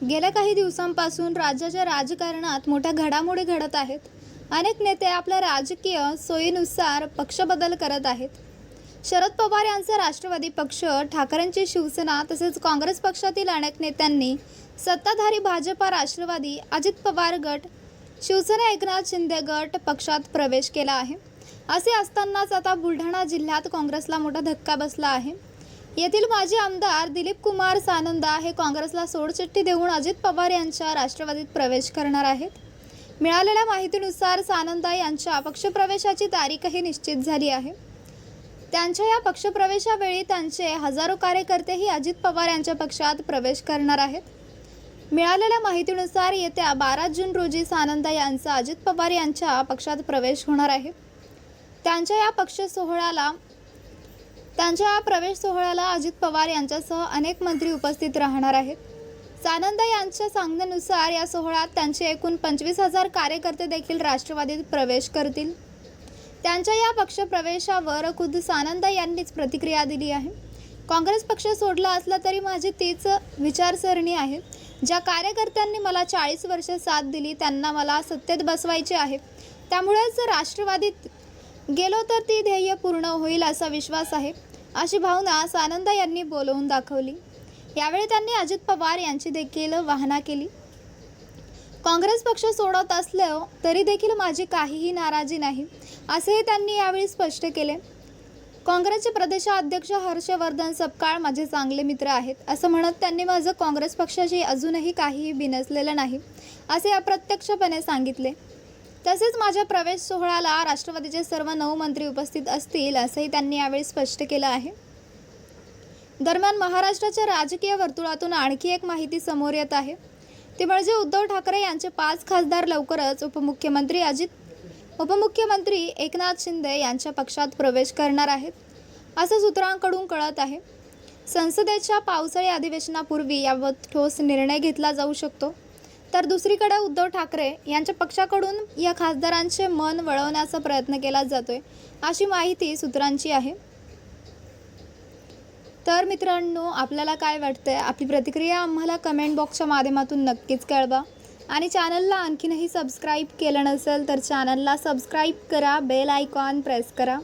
गेल्या काही दिवसांपासून राज्याच्या राजकारणात मोठ्या घडामोडी घडत आहेत. अनेक नेते आपल्या राजकीय सोयीनुसार पक्षबदल करत आहेत. शरद पवार यांचा राष्ट्रवादी पक्ष, ठाकरेंची शिवसेना तसेच काँग्रेस पक्षातील अनेक नेत्यांनी सत्ताधारी भाजपा, राष्ट्रवादी, अजित पवार गट, शिवसेना एकनाथ शिंदे गट पक्षात प्रवेश केला आहे. असे असतानाच आता बुलढाणा जिल्ह्यात काँग्रेसला मोठा धक्का बसला आहे. येथील माजी आमदार दिलीप कुमार सानंदा हे काँग्रेसला सोडचिठ्ठी देऊन अजित पवार यांच्या राष्ट्रवादीत प्रवेश करणार आहेत. मिळालेल्या माहितीनुसार सानंदा यांच्या पक्षप्रवेशाची तारीखही निश्चित झाली आहे. त्यांच्या या पक्षप्रवेशावेळी त्यांचे हजारो कार्यकर्तेही अजित पवार यांच्या पक्षात प्रवेश करणार आहेत. मिळालेल्या माहितीनुसार येत्या 12 जून रोजी सानंदा यांचा अजित पवार यांच्या पक्षात प्रवेश होणार आहे. त्यांच्या या प्रवेश सोहळ्याला अजित पवार यांच्यासह अनेक मंत्री उपस्थित राहणार आहेत. सानंदा यांच्या सांगण्यानुसार या सोहळ्यात त्यांचे एकूण 25,000 कार्यकर्ते देखील राष्ट्रवादीत प्रवेश करतील. त्यांच्या या पक्षप्रवेशावर खुद्द सानंदा यांनीच प्रतिक्रिया दिली आहे. काँग्रेस पक्ष सोडला असला तरी माझी तीच विचारसरणी आहे. ज्या कार्यकर्त्यांनी मला 40 वर्ष साथ दिली त्यांना मला सत्तेत बसवायचे आहे. त्यामुळेच राष्ट्रवादीत गेलो तर ती ध्येय पूर्ण होईल असा विश्वास आहे, अशी भावना सानंदा यांनी बोलवून दाखवली. यावेळी त्यांनी अजित पवार यांची देखील वाहना केली. काँग्रेस पक्ष सोडत असलो तरी देखील माझी काहीही नाराजी नाही, असेही त्यांनी यावेळी स्पष्ट केले. काँग्रेसचे प्रदेशाध्यक्ष हर्षवर्धन सपकाळ माझे चांगले मित्र आहेत, असं म्हणत त्यांनी माझं काँग्रेस पक्षाशी अजूनही काहीही बिनसलेलं नाही, असे अप्रत्यक्षपणे सांगितले. तसेच माझ्या प्रवेश सोहळ्याला राष्ट्रवादीचे सर्व 9 मंत्री उपस्थित असतील, असंही त्यांनी यावेळी स्पष्ट केलं आहे. दरम्यान महाराष्ट्राच्या राजकीय वर्तुळातून आणखी एक माहिती समोर येत आहे. ती म्हणजे उद्धव ठाकरे यांचे 5 खासदार लवकरच उपमुख्यमंत्री एकनाथ शिंदे यांच्या पक्षात प्रवेश करणार आहेत, असं सूत्रांकडून कळत आहे. संसदेच्या पावसाळी अधिवेशनापूर्वी याबाबत ठोस निर्णय घेतला जाऊ शकतो. तर दुसरीकडे उद्धव ठाकरे यांच्या पक्षाकडून या खासदारांचे मन वळवण्याचा प्रयत्न केला जातोय, अशी माहिती सूत्रांची आहे. तर मित्रांनो, आपल्याला काय वाटतंय? आपली प्रतिक्रिया आम्हाला कमेंट बॉक्सच्या माध्यमातून नक्कीच कळवा. आणि चॅनलला आणखीनही सबस्क्राईब केलं नसेल तर चॅनलला सबस्क्राईब करा, बेल आयकॉन प्रेस करा.